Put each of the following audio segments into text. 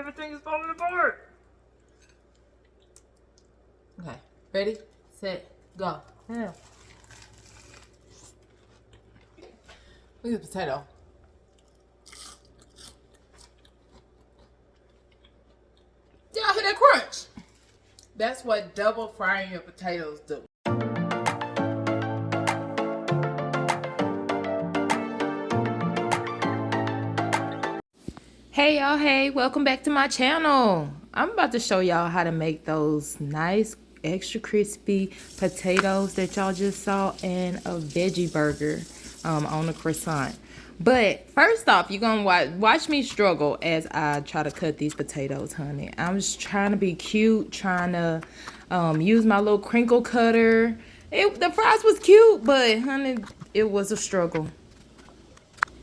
everything is falling apart. Okay, ready, set, go. Yeah. Look at the potato. Y'all hear that crunch? That's what double frying your potatoes do. Hey y'all, hey, welcome back to my channel. I'm about to show y'all how to make those nice extra crispy potatoes that y'all just saw and a veggie burger on a croissant. But first off, you're gonna watch me struggle as I try to cut these potatoes, honey. I'm just trying to be cute, trying to use my little crinkle cutter. The fries was cute, but honey, it was a struggle.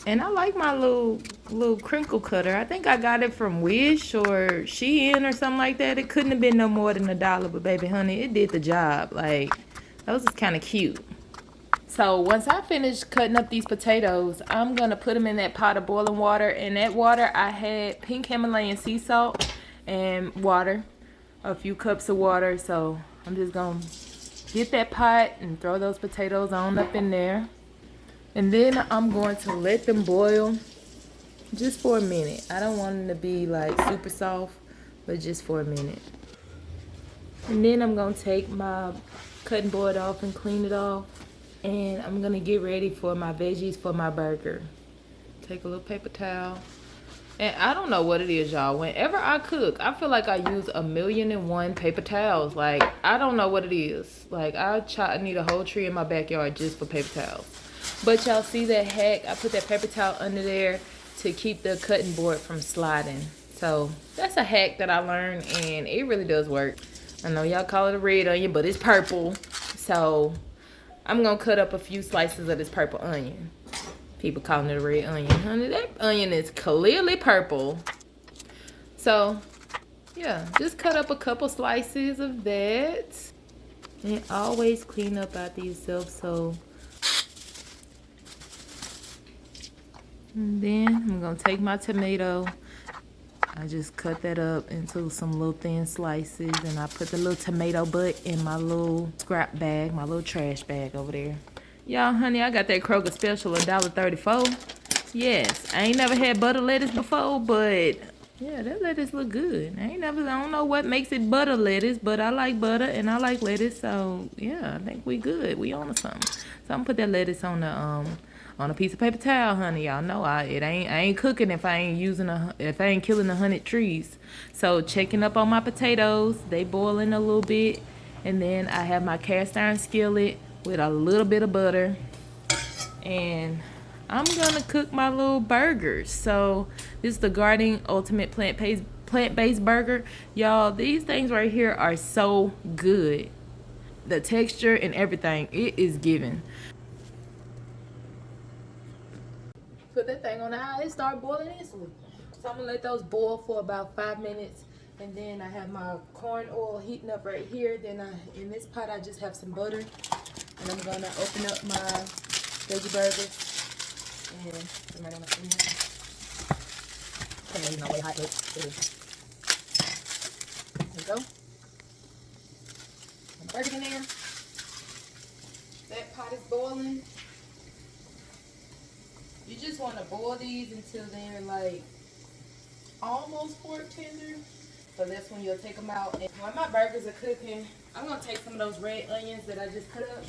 And I like my little crinkle cutter. I think I got it from Wish or Shein or something like that. It couldn't have been no more than $1, but baby, honey, it did the job. Like, those is kind of cute. So once I finish cutting up these potatoes, I'm gonna put them in that pot of boiling water. In that water, I had pink Himalayan sea salt and water, a few cups of water. So I'm just gonna get that pot and throw those potatoes on up in there. And then I'm going to let them boil just for a minute. I don't want them to be like super soft, but just for a minute. And then I'm going to take my cutting board off and clean it off. And I'm going to get ready for my veggies for my burger. Take a little paper towel. And I don't know what it is, y'all. Whenever I cook, I feel like I use 1,000,001 paper towels. Like, I don't know what it is. Like, I need a whole tree in my backyard just for paper towels. But y'all see that hack? I put that paper towel under there to keep the cutting board from sliding. So that's a hack that I learned, and it really does work. I know y'all call it a red onion, but it's purple. So I'm gonna cut up a few slices of this purple onion. People calling it a red onion. Honey, that onion is clearly purple. So yeah, just cut up a couple slices of that. And always clean up after yourself. So and then I'm gonna take my tomato. I just cut that up into some little thin slices, and I put the little tomato butt in my little scrap bag, my little trash bag over there. Y'all, honey, I got that Kroger special, $1.34. Yes, I ain't never had butter lettuce before, but yeah, that lettuce look good. I don't know what makes it butter lettuce, but I like butter and I like lettuce, so yeah, I think we good. We on to something. So I'm gonna put that lettuce on a piece of paper towel, honey. Y'all know I ain't cooking if I ain't killing 100 trees. So checking up on my potatoes, they boiling a little bit, and then I have my cast iron skillet with a little bit of butter, and I'm gonna cook my little burgers. So this is the Gardein Ultimate plant-based burger. Y'all, these things right here are so good. The texture and everything, it is given. Put that thing on the high, it start boiling instantly. So I'm gonna let those boil for about 5 minutes, and then I have my corn oil heating up right here. Then in this pot I just have some butter, and I'm gonna open up my veggie burgers and put them right on the finger. Okay, you know, way hot, but there we go. My burger in there. That pot is boiling. You just want to boil these until they're like almost fork tender. So that's when you'll take them out. And while my burgers are cooking, I'm going to take some of those red onions that I just cut up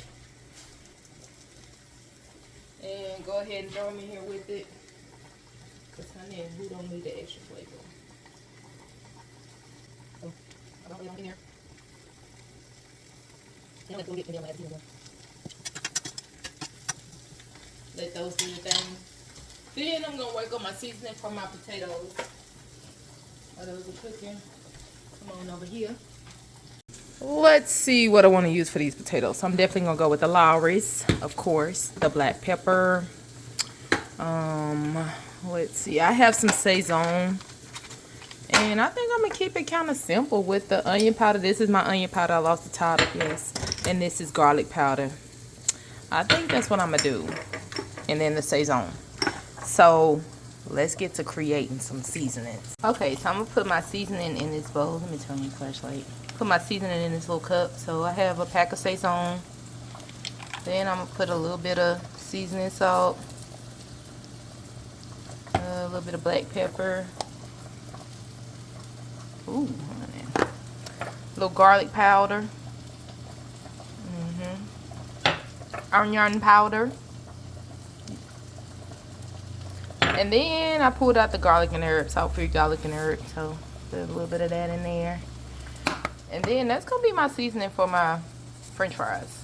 and go ahead and throw them in here with it. Because honey, we don't need the extra flavor. So I don't leave them in there. And let's go get them last. Let those do the thing. Then I'm gonna work on my seasoning for my potatoes. While those are cooking, come on over here. Let's see what I want to use for these potatoes. So I'm definitely gonna go with the Lawry's, of course, the black pepper. Let's see. I have some Saison, and I think I'm gonna keep it kind of simple with the onion powder. This is my onion powder. I lost the top, yes, and this is garlic powder. I think that's what I'm gonna do, and then the Saison. So let's get to creating some seasonings. Okay, so I'm gonna put my seasoning in this bowl. Let me turn on your flashlight. Put my seasoning in this little cup. So I have a pack of Saison. Then I'm gonna put a little bit of seasoning salt, a little bit of black pepper. Ooh, honey. A little garlic powder. Onion powder. And then I pulled out the garlic and herbs, salt-free garlic and herbs. So put a little bit of that in there. And then that's gonna be my seasoning for my French fries.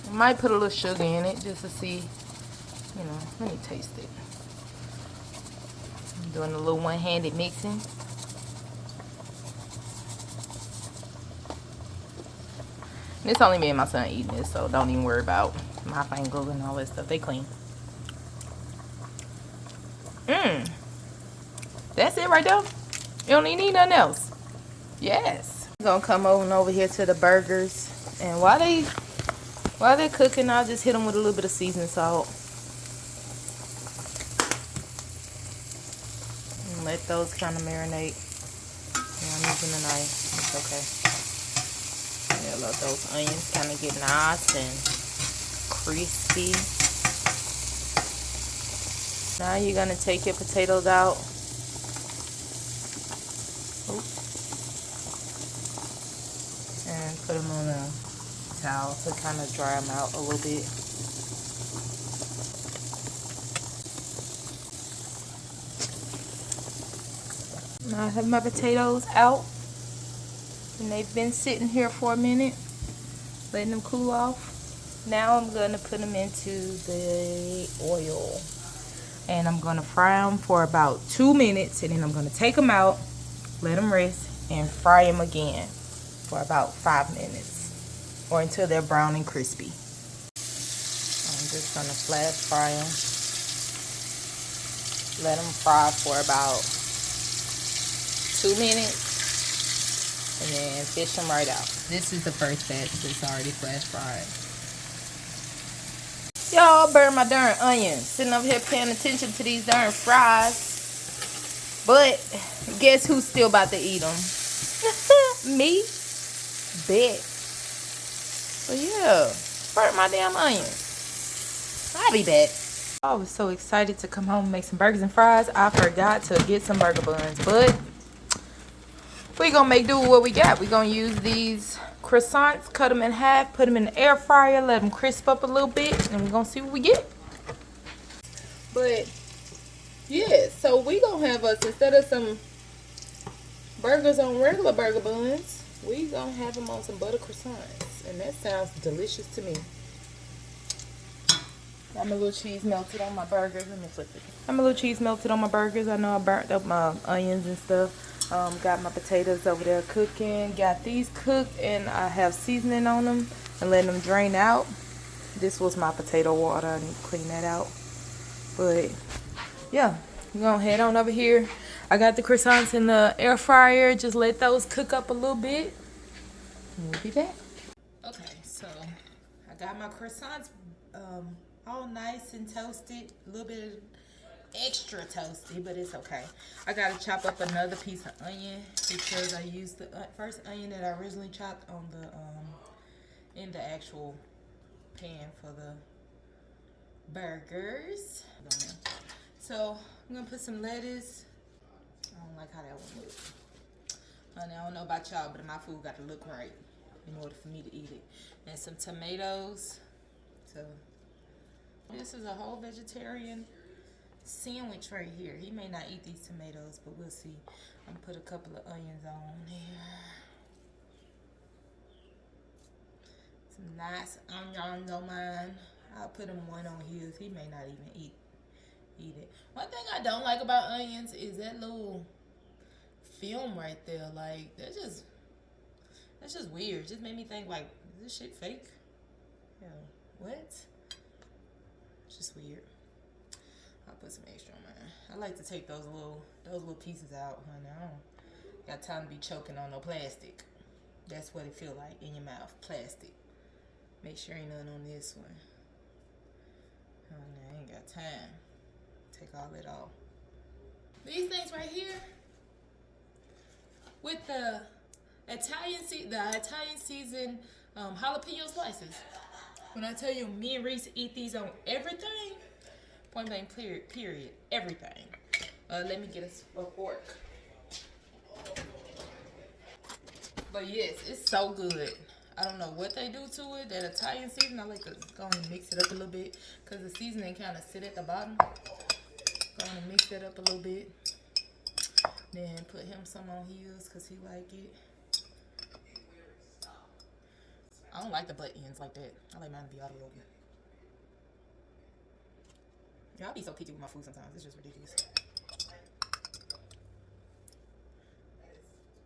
I might put a little sugar in it just to see, you know, let me taste it. I'm doing a little one-handed mixing. And it's only me and my son eating this, so don't even worry about my fingers and all that stuff. They clean. That's it right there. You don't even need nothing else. Yes. I'm gonna come over here to the burgers, and while they're cooking, I'll just hit them with a little bit of seasoning salt. And let those kind of marinate. Yeah, I'm using a knife. It's okay. Yeah, let those onions kind of get nice and crispy. Now you're gonna take your potatoes out. And put them on a towel to kind of dry them out a little bit. Now I have my potatoes out, and they've been sitting here for a minute, letting them cool off. Now I'm gonna put them into the oil, and I'm gonna fry them for about 2 minutes, and then I'm gonna take them out, let them rest, and fry them again for about 5 minutes, or until they're brown and crispy. I'm just gonna flash fry them. Let them fry for about 2 minutes, and then fish them right out. This is the first batch that's already flash fried. Y'all burn my darn onions. Sitting over here paying attention to these darn fries. But guess who's still about to eat them? Me? Bet. But yeah, burn my damn onions. I'll be back. I was so excited to come home and make some burgers and fries. I forgot to get some burger buns, but we gonna make do with what we got. We gonna use these croissants, cut them in half, put them in the air fryer, let them crisp up a little bit, and we're gonna see what we get. But yeah, so we gonna have us, instead of some burgers on regular burger buns, we gonna have them on some butter croissants, and that sounds delicious to me. Got my little cheese melted on my burgers. Let me flip it. Got my little cheese melted on my burgers. I know I burnt up my onions and stuff. Got my potatoes over there cooking. Got these cooked, and I have seasoning on them and letting them drain out. This was my potato water. I need to clean that out. But yeah, we're gonna head on over here. I got the croissants in the air fryer. Just let those cook up a little bit. And we'll be back. Okay, so I got my croissants all nice and toasted. A little bit extra toasty, but it's okay. I gotta chop up another piece of onion because I used the first onion that I originally chopped on the in the actual pan for the burgers. So I'm gonna put some lettuce. I don't like how that one looks. Honey, I don't know about y'all, but my food got to look right in order for me to eat it. And some tomatoes. So this is a whole vegetarian sandwich right here. He may not eat these tomatoes, but we'll see. I'm gonna put a couple of onions on here. Some nice onions on mine. I'll put him one on his. He may not even eat it. One thing I don't like about onions is that little film right there. Like that's just weird. It just made me think, like, is this shit fake? Yeah, what? It's just weird. I'll put some extra on mine. I like to take those little pieces out, honey. I don't got time to be choking on no plastic. That's what it feel like in your mouth, plastic. Make sure ain't nothing on this one. Honey, I ain't got time. Take all that off. These things right here with the Italian seasoned jalapeno slices. When I tell you, me and Reese eat these on everything. Point blank, period. Everything. Let me get a fork. But yes, it's so good. I don't know what they do to it. That Italian seasoning, I like to go and mix it up a little bit because the seasoning kind of sit at the bottom. Go and mix that up a little bit. Then put him some on his because he like it. I don't like the butt ends like that. I like mine to be all the way open. Y'all be so picky with my food sometimes. It's just ridiculous.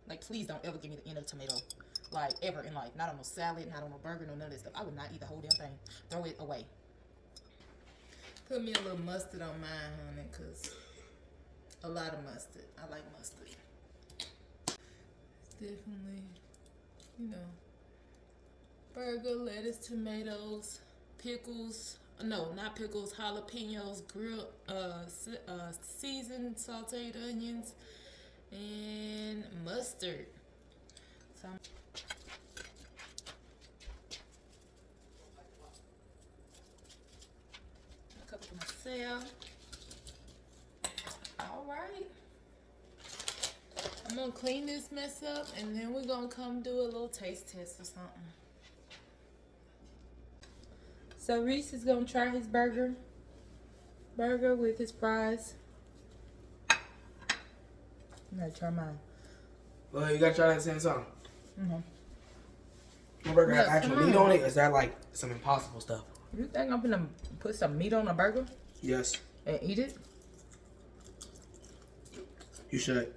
Like, please don't ever give me the end of the tomato. Like, ever in life. Not on no salad, not on no burger, no none of this stuff. I would not eat the whole damn thing. Throw it away. Put me a little mustard on mine, honey, because a lot of mustard. I like mustard. Definitely, you know, burger, lettuce, tomatoes, pickles. No, not pickles, jalapenos, grilled, seasoned, sauteed onions, and mustard. So a couple for myself. All right. I'm gonna clean this mess up, and then we're gonna come do a little taste test or something. So Reese is gonna try his burger with his fries. I'm gonna try mine. Well, you gotta try that at the same time. Mm-hmm. My burger has actual meat on it. Or is that like some impossible stuff? You think I'm gonna put some meat on a burger Yes, and eat it? you should.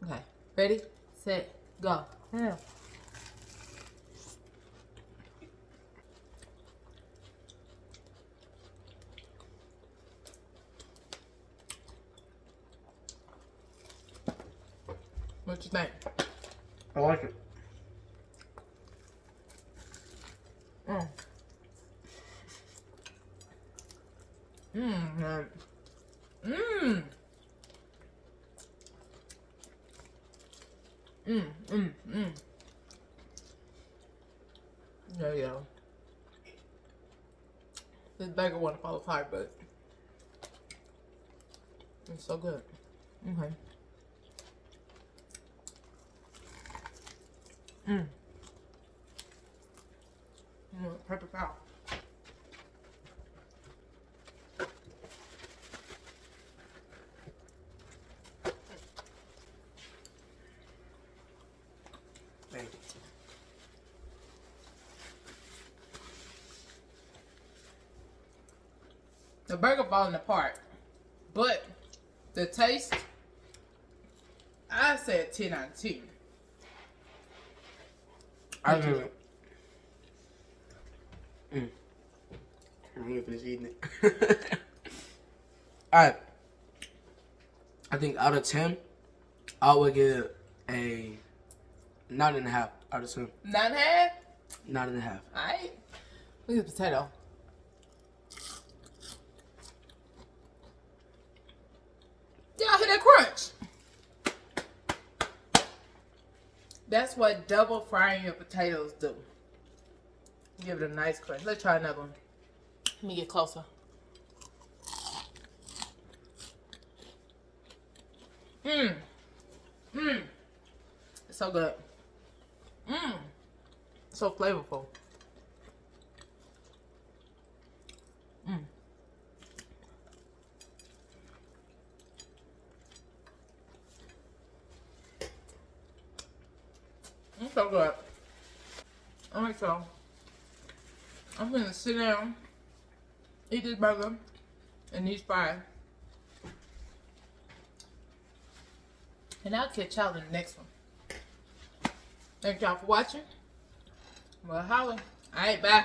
Okay. Ready, set, go. Yeah. What you think? I like it. Mm. Mmm. Mmm. There you go. This burger wouldn't fall apart, but it's so good. Okay. Perfect out. Thank you. The burger falling apart, but the taste, I said 10 out of 10. I agree with it. I'm gonna finish eating it. Alright. I think out of 10, I would give a 9.5 out of 10. 9.5? 9.5. Alright. Look at the potato. Y'all hear that crunch? That's what double frying your potatoes do. Give it a nice crunch. Let's try another one. Let me get closer. It's so good. So flavorful. It's so good. Alright, so I'm gonna sit down, eat this burger and these fries, and I'll catch y'all in the next one. Thank y'all for watching. Well, holla. Alright, bye.